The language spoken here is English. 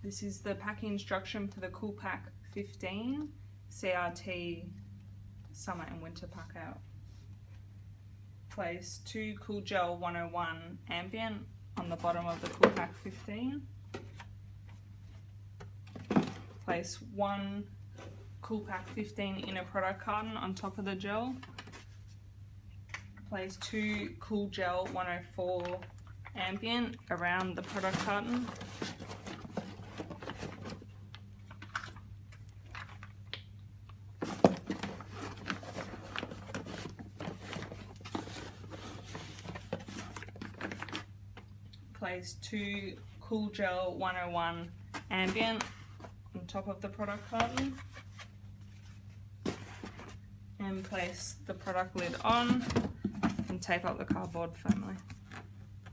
This is the packing instruction for the CoolPac15 CRT summer and winter pack out. Place 2 Cool Gel 101 ambient on the bottom of the CoolPac15. Place 1 CoolPac15 inner product carton on top of the gel. Place 2 Cool Gel 104 ambient around the product carton. Place 2 Cool Gel 101 ambient on top of the product carton, and place the product lid on and tape up the cardboard firmly.